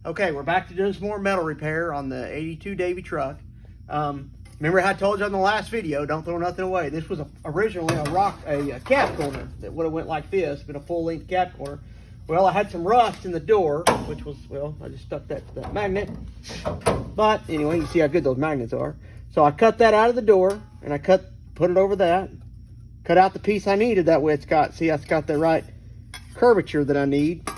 Okay, we're back to doing some more metal repair on the 82 Davey truck. Remember how I told you on the last video, don't throw nothing away. This was originally a cap corner that would have went like this, been a full-length cap corner. Well, I had some rust in the door, which was, well, I just stuck that magnet. But anyway, you see how good those magnets are. So I cut that out of the door, and I put it over that. Cut out the piece I needed, that way it's got the right curvature that I need.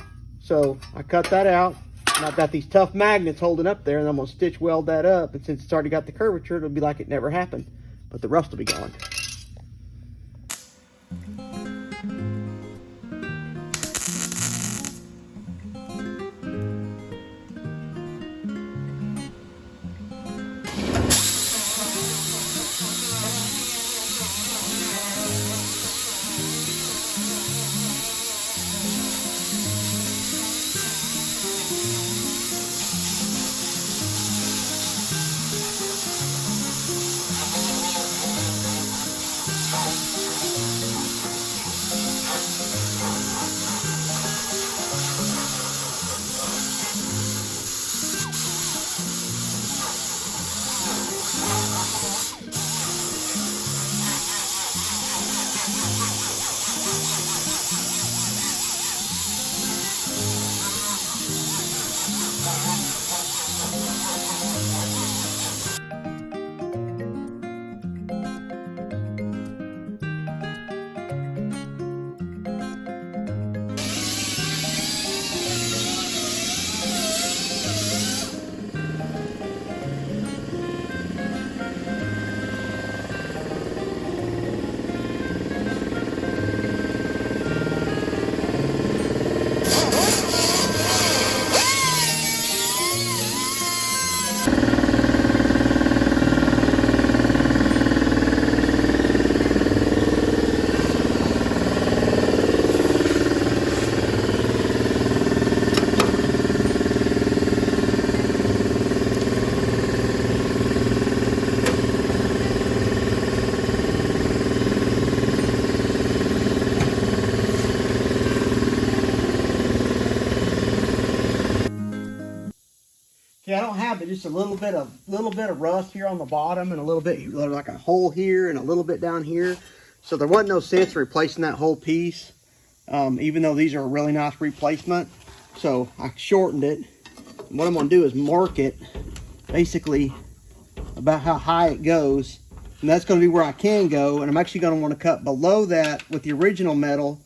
So I cut that out. And I've got these tough magnets holding up there, and I'm going to stitch weld that up. And since it's already got the curvature, it'll be like it never happened. But the rust will be gone. Yeah, I don't have it. Just a little bit of rust here on the bottom, and a little bit like a hole here, and a little bit down here. So there wasn't no sense replacing that whole piece, even though these are a really nice replacement. So I shortened it. And what I'm going to do is mark it, basically about how high it goes, and that's going to be where I can go. And I'm actually going to want to cut below that with the original metal,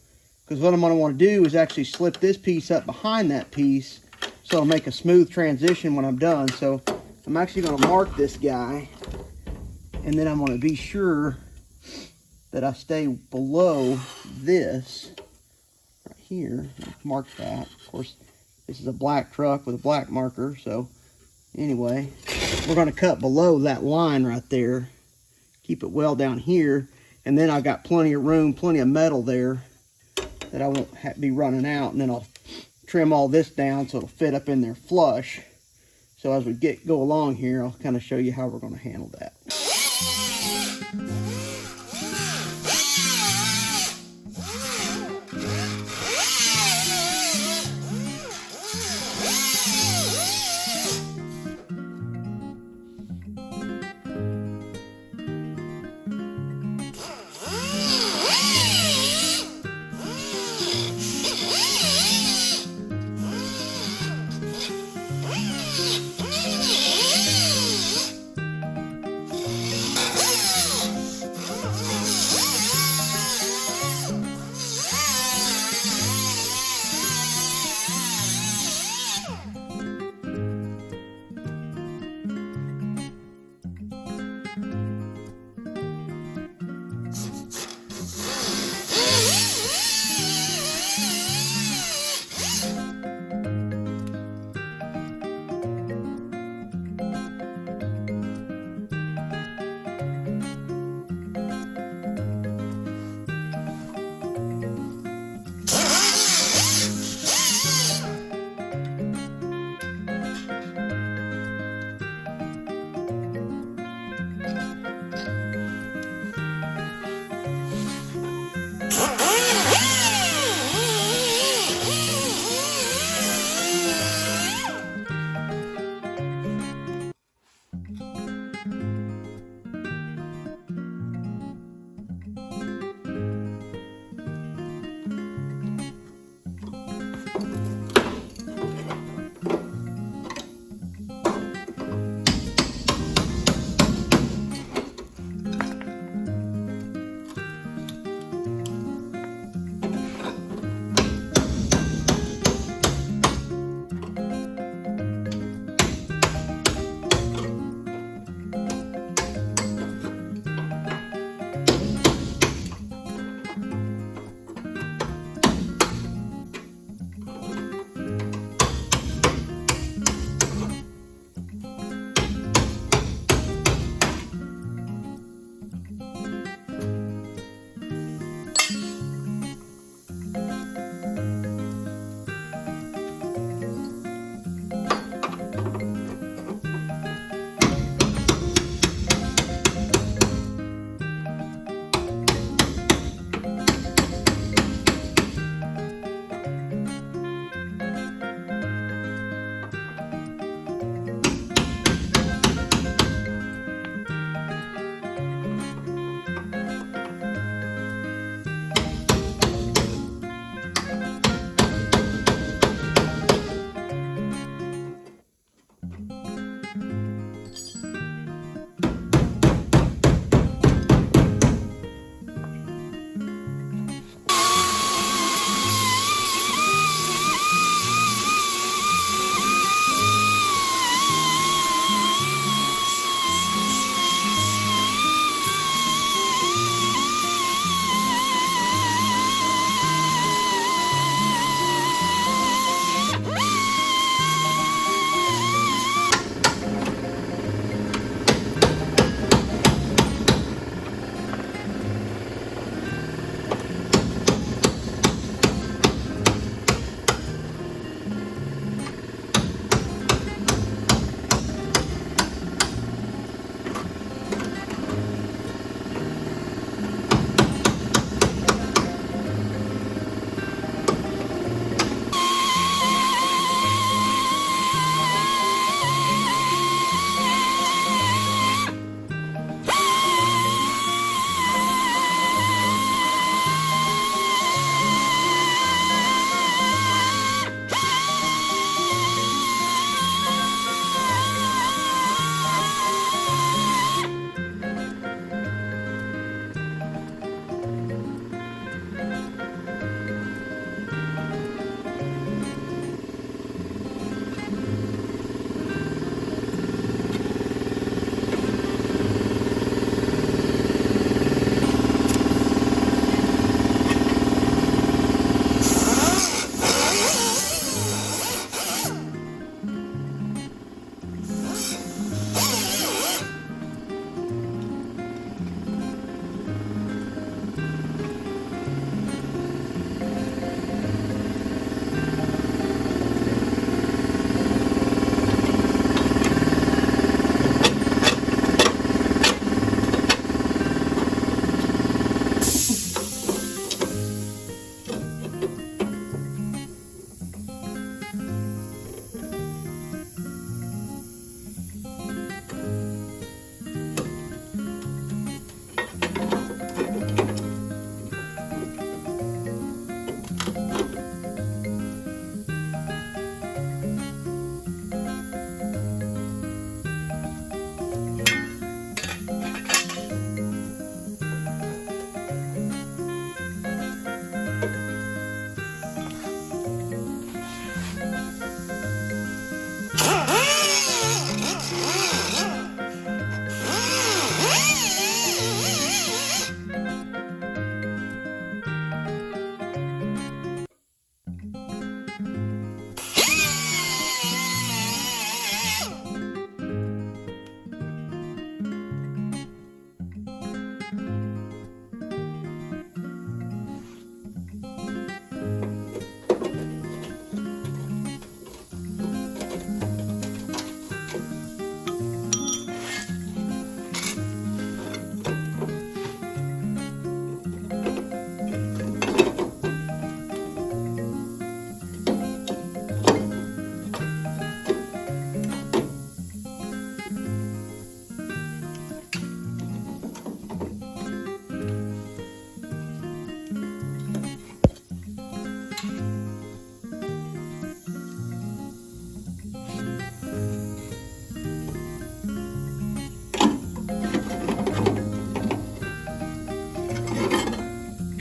because what I'm going to want to do is actually slip this piece up behind that piece, so it'll make a smooth transition when I'm done. So I'm actually going to mark this guy, and then I'm going to be sure that I stay below this right here. Mark that. Of course, this is a black truck with a black marker. So anyway, we're going to cut below that line right there. Keep it well down here. And then I've got plenty of room, plenty of metal there that I won't be running out. And then I'll trim all this down so it'll fit up in there flush. So as we go along here, I'll kind of show you how we're going to handle that.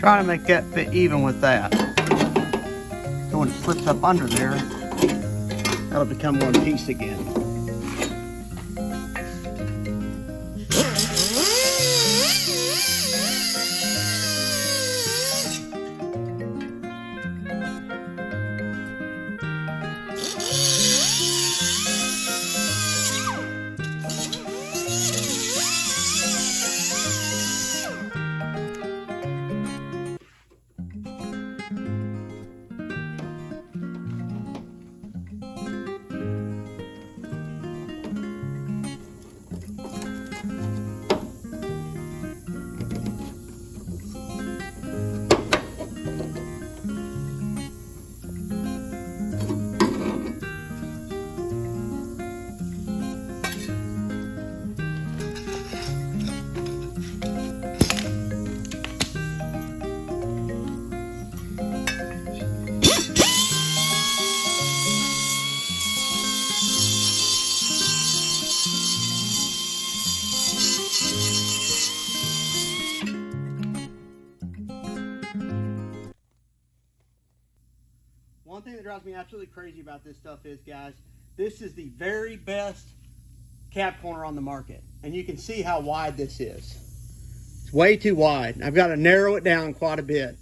trying to make that fit even with that. So when it slips up under there, that'll become one piece again. One thing that drives me absolutely crazy about this stuff is, guys, this is the very best cab corner on the market. And you can see how wide this is. It's way too wide. I've got to narrow it down quite a bit.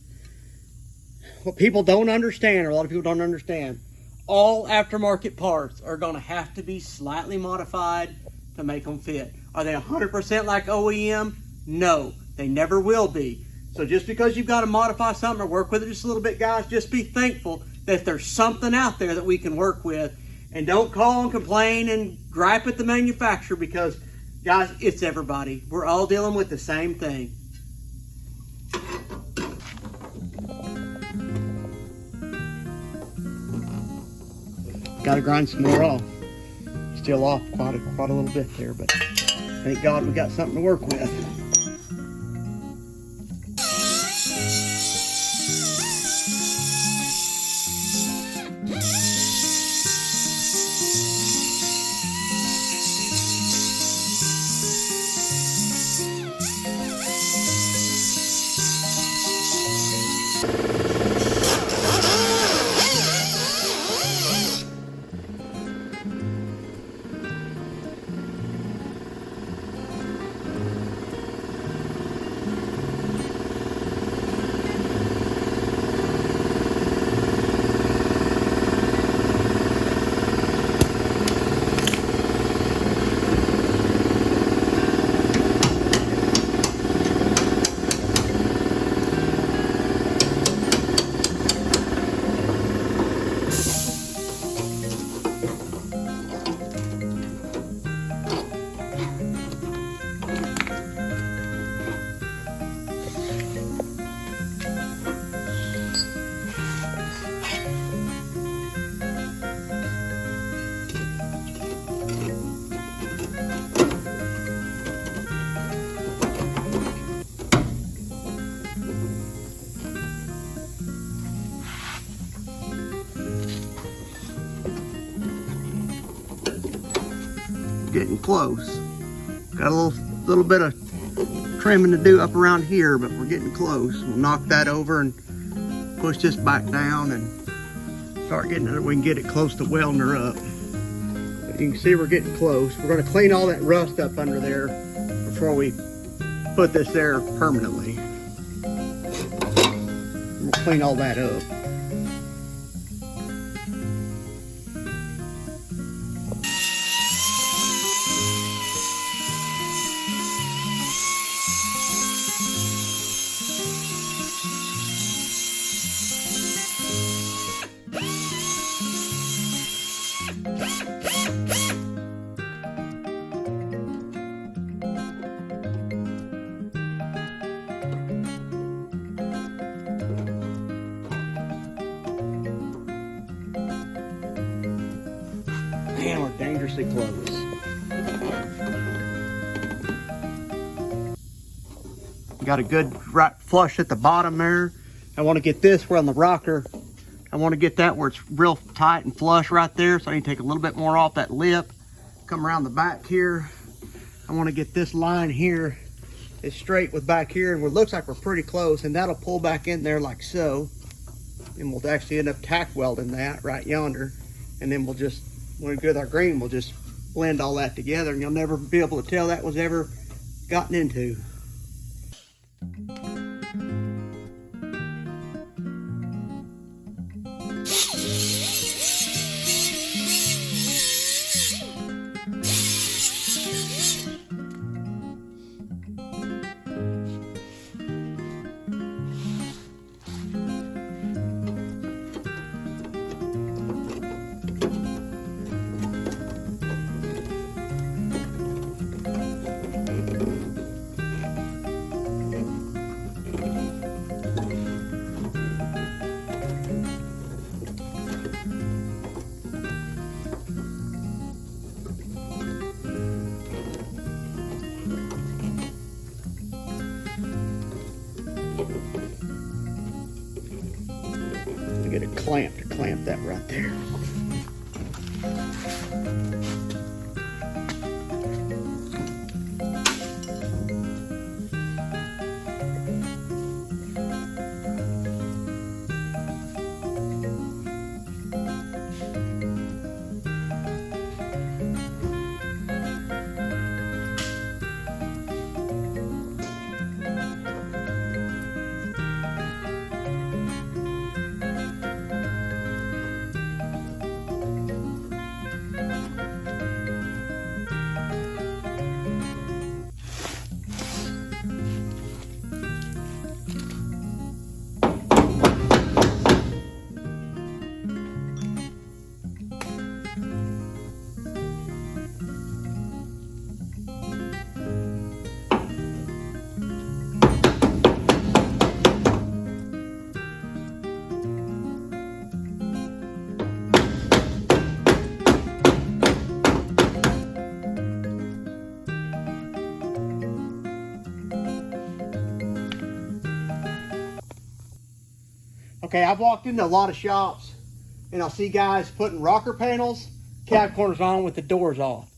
What people don't understand, or a lot of people don't understand, all aftermarket parts are going to have to be slightly modified to make them fit. Are they 100% like OEM? No, they never will be. So just because you've got to modify something or work with it just a little bit, guys, just be thankful that there's something out there that we can work with. And don't call and complain and gripe at the manufacturer, because, guys, it's everybody. We're all dealing with the same thing. Got to grind some more off. Still off quite a little bit there, but thank God we got something to work with. Getting close. Got a little bit of trimming to do up around here, but we're getting close. We'll knock that over and push this back down and start getting it. We can get it close to welding her up. But you can see we're getting close. We're going to clean all that rust up under there before we put this there permanently. We'll clean all that up. Man, we're dangerously close. Got a good right flush at the bottom there. I want to get this where on the rocker, I want to get that where it's real tight and flush right there. So I need to take a little bit more off that lip. Come around the back here. I want to get this line here is straight with back here, and it looks like we're pretty close, and that'll pull back in there like so. And we'll actually end up tack welding that right yonder. And then we'll just, when we go with our green, we'll just blend all that together, and you'll never be able to tell that was ever gotten into. Get a clamp to clamp that right there. Okay, I've walked into a lot of shops and I'll see guys putting rocker panels, cab corners on with the doors off.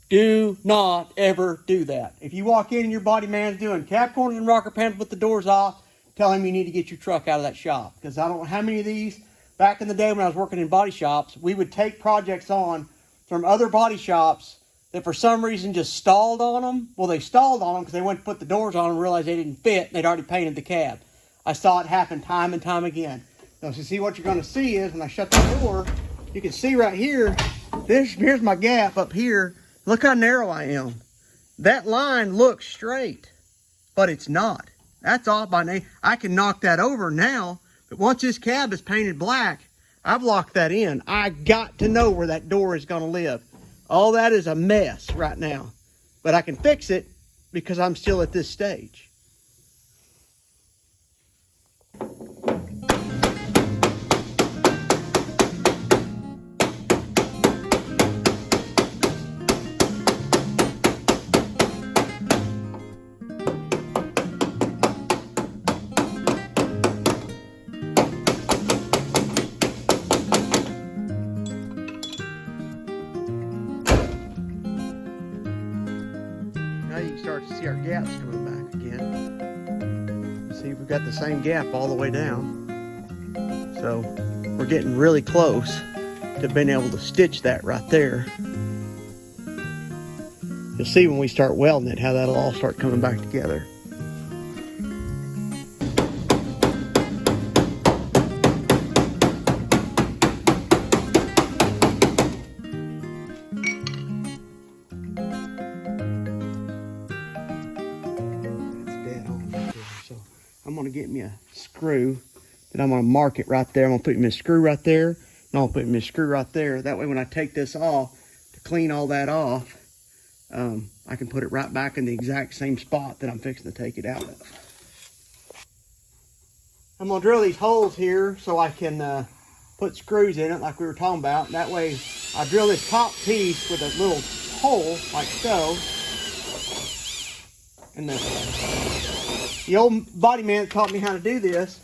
Do not ever do that. If you walk in and your body man's doing cab corners and rocker panels with the doors off, tell him you need to get your truck out of that shop. Because I don't know how many of these, back in the day when I was working in body shops, we would take projects on from other body shops that for some reason just stalled on them. Well, they stalled on them because they went to put the doors on and realized they didn't fit and they'd already painted the cab. I saw it happen time and time again. Now, so see what you're going to see is when I shut the door, you can see right here, here's my gap up here. Look how narrow I am. That line looks straight, but it's not. That's off by name. I can knock that over now, but once this cab is painted black, I've locked that in. I got to know where that door is going to live. All that is a mess right now, but I can fix it because I'm still at this stage. Now you can start to see our gaps coming back again. See, we've got the same gap all the way down. So we're getting really close to being able to stitch that right there. You'll see when we start welding it how that'll all start coming back together. I'm going to get me a screw that I'm going to mark it right there. I'm going to put me a screw right there, and I'll put me a screw right there. That way when I take this off to clean all that off, I can put it right back in the exact same spot that I'm fixing to take it out of. I'm going to drill these holes here so I can put screws in it like we were talking about. That way I drill this top piece with a little hole like so. And the old body man that taught me how to do this,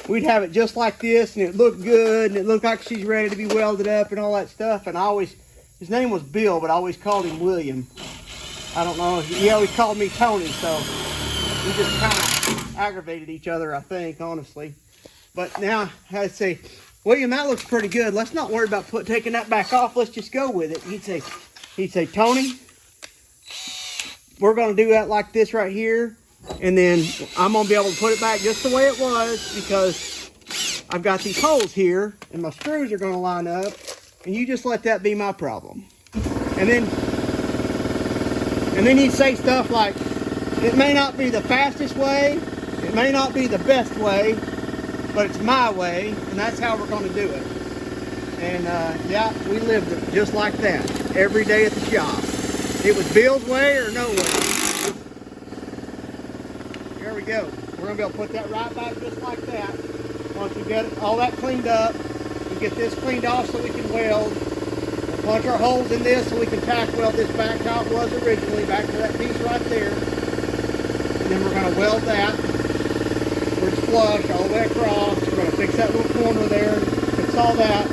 we'd have it just like this, and it looked good, and it looked like she's ready to be welded up and all that stuff. And his name was Bill, but I always called him William. I don't know, he always called me Tony, so We just kind of aggravated each other, I think, honestly. But now, I'd say, William, that looks pretty good. Let's not worry about taking that back off. Let's just go with it. He'd say, Tony, we're going to do that like this right here. And then I'm going to be able to put it back just the way it was because I've got these holes here and my screws are going to line up. And you just let that be my problem. And then he'd say stuff like, it may not be the fastest way, it may not be the best way, but it's my way, and that's how we're going to do it. And yeah, we lived it just like that every day at the shop. It was Bill's way or no way. There we go. We're going to be able to put that right back just like that. Once we get all that cleaned up, we get this cleaned off so we can weld. We'll punch our holes in this so we can tack weld this back how it was originally, back to that piece right there. And then we're going to weld that. It's flush all the way across. We're going to fix that little corner there, fix all that,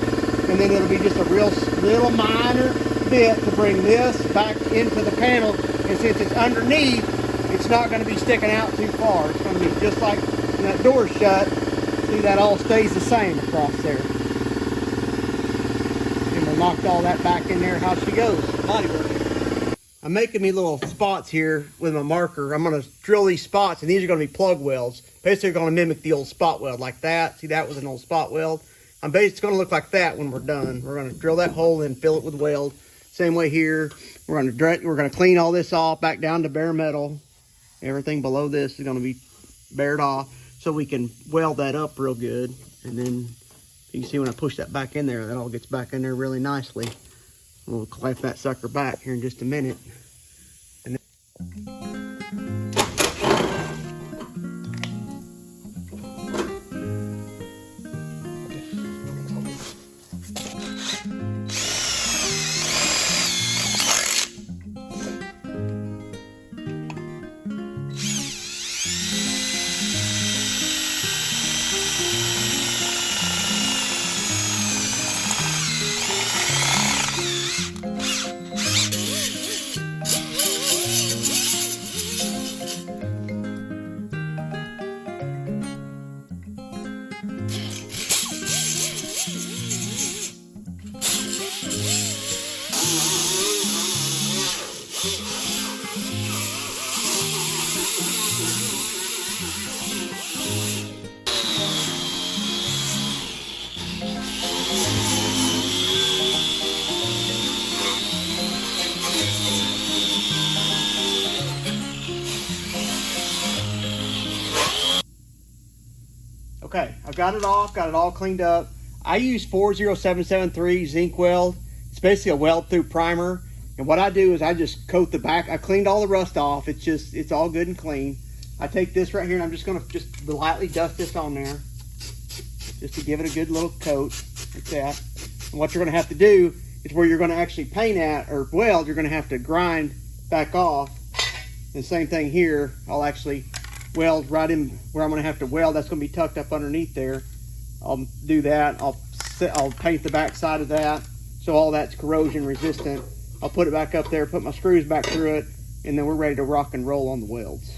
and then it'll be just a real little minor bit to bring this back into the panel. And since it's underneath, it's not going to be sticking out too far. It's going to be just like when that door's shut. See, that all stays the same across there. And we'll knock all that back in there how she goes. Bodywork. I'm making me little spots here with my marker. I'm going to drill these spots, and these are going to be plug welds. Basically, going to mimic the old spot weld like that. See, that was an old spot weld. It's going to look like that when we're done. We're going to drill that hole and fill it with weld. Same way here. We're going to clean all this off back down to bare metal. Everything below this is going to be bared off so we can weld that up real good. And then you can see when I push that back in there, that all gets back in there really nicely. We'll clamp that sucker back here in just a minute. And okay, I've got it off, got it all cleaned up. I use 40773 zinc weld. It's basically a weld through primer. And what I do is I just coat the back. I cleaned all the rust off. It's all good and clean. I take this right here and I'm just gonna just lightly dust this on there just to give it a good little coat like that. And what you're gonna have to do is where you're gonna actually paint at or weld, you're gonna have to grind back off. The same thing here. I'll actually weld right in where I'm going to have to weld. That's going to be tucked up underneath there. I'll do that. I'll paint the back side of that so all that's corrosion resistant. I'll put it back up there, put my screws back through it, and then we're ready to rock and roll on the welds.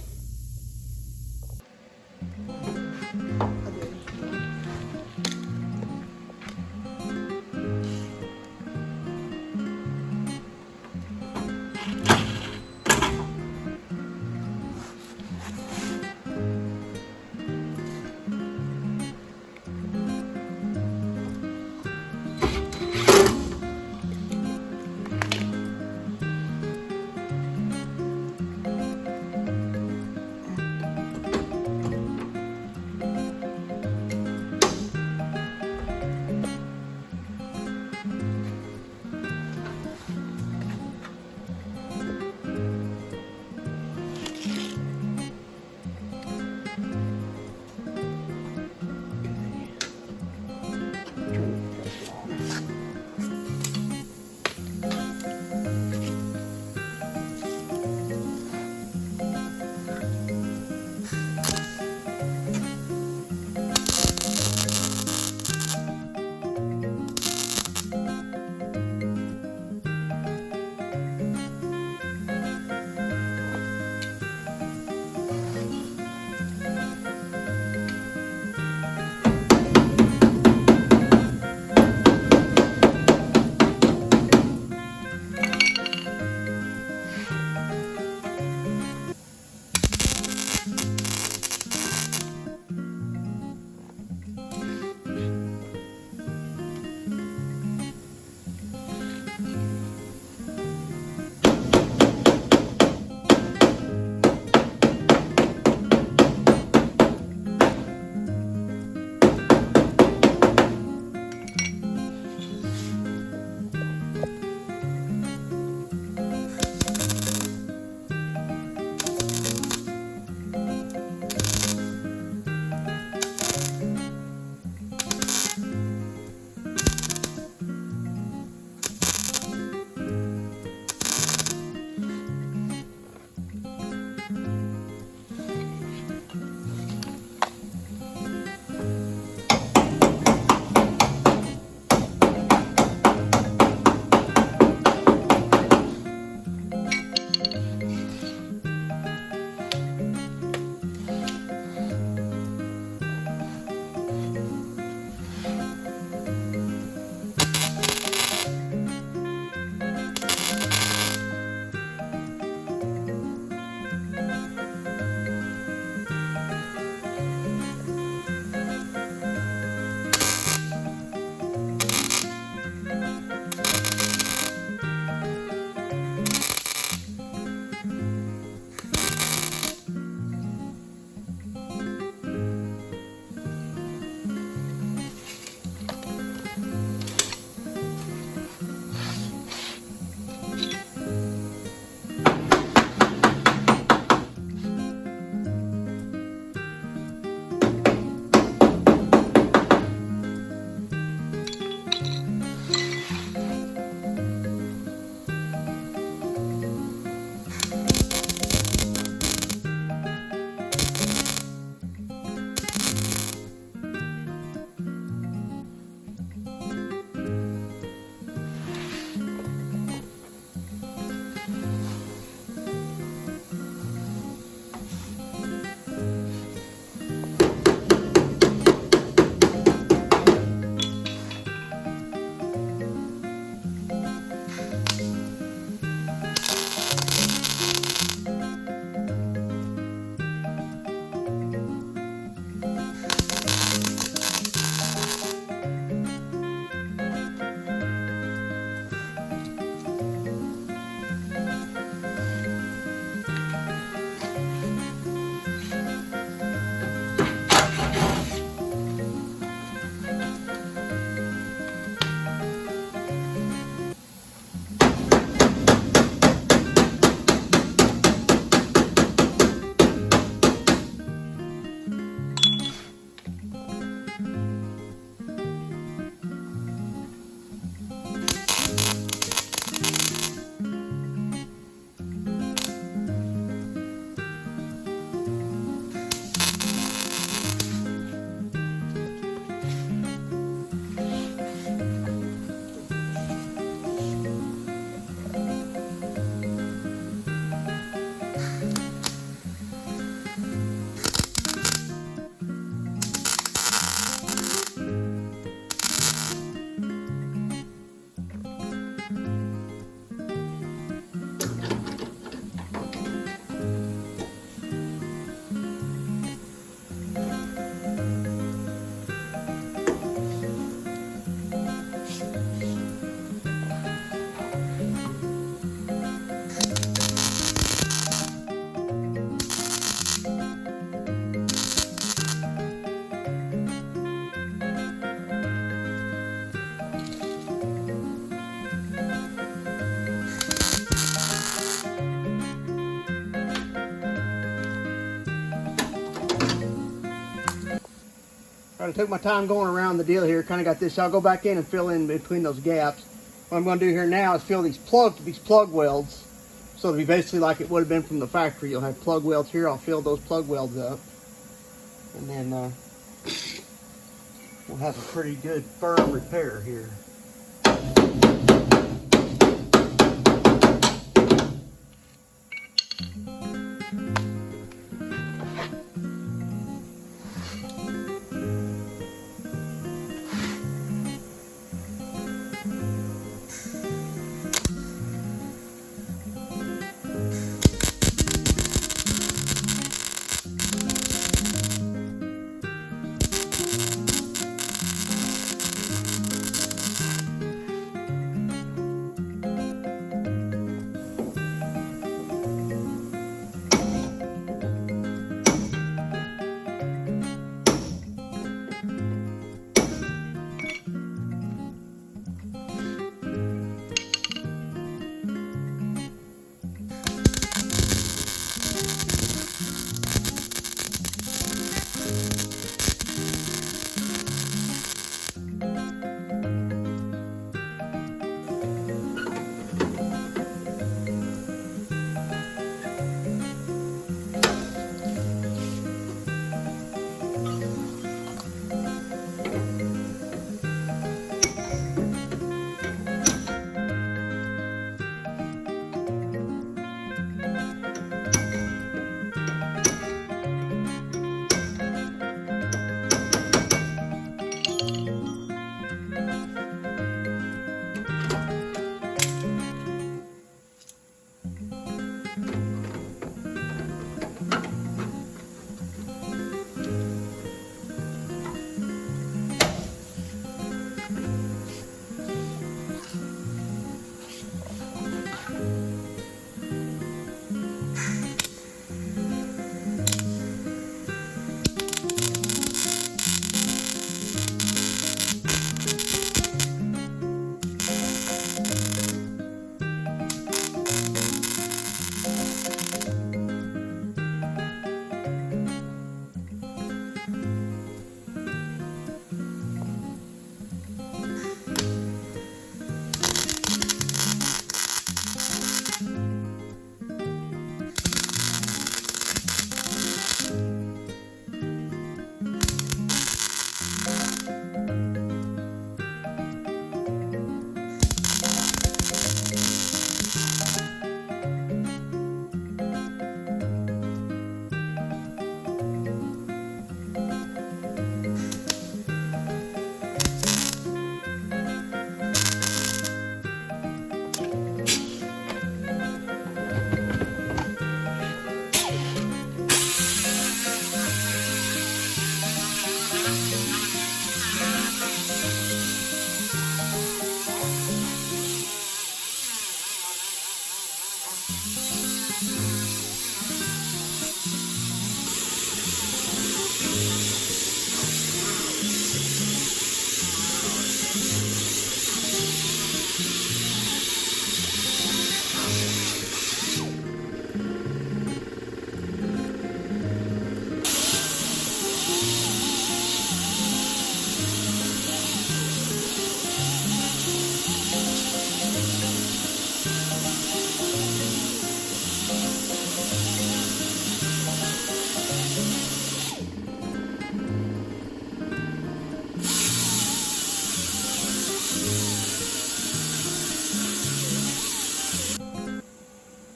Kind of took my time going around the deal here. Kind of got this. I'll go back in and fill in between those gaps. What I'm going to do here now is fill these plug welds. So it'll be basically like it would have been from the factory. You'll have plug welds here. I'll fill those plug welds up. And then we'll have a pretty good firm repair here.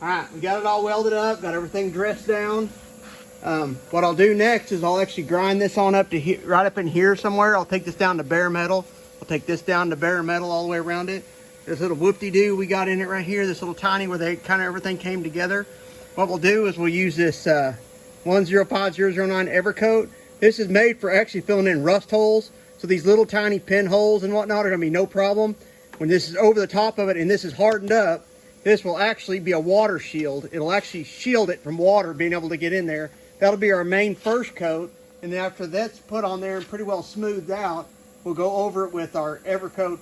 Alright, we got it all welded up, got everything dressed down. What I'll do next is I'll actually grind this on up to here, right up in here somewhere. I'll take this down to bare metal. I'll take this down to bare metal all the way around it. This little whoop-de-doo we got in it right here, this little tiny where they kind of everything came together. What we'll do is we'll use this 105009 Evercoat. This is made for actually filling in rust holes. So these little tiny pinholes and whatnot are gonna be no problem. When this is over the top of it and this is hardened up, this will actually be a water shield. It'll actually shield it from water being able to get in there. That'll be our main first coat. And then after that's put on there and pretty well smoothed out, we'll go over it with our Evercoat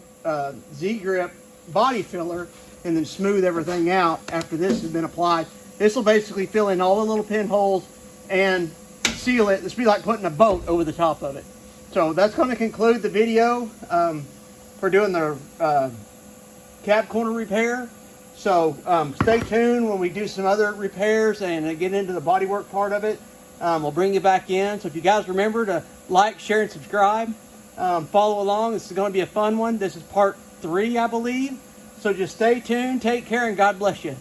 Z-Grip body filler and then smooth everything out after this has been applied. This will basically fill in all the little pinholes and seal it. This will be like putting a boat over the top of it. So that's going to conclude the video for doing the cab corner repair. So stay tuned when we do some other repairs and get into the bodywork part of it. We'll bring you back in. So if you guys remember to like, share, and subscribe, follow along. This is going to be a fun one. This is part 3, I believe. So just stay tuned, take care, and God bless you.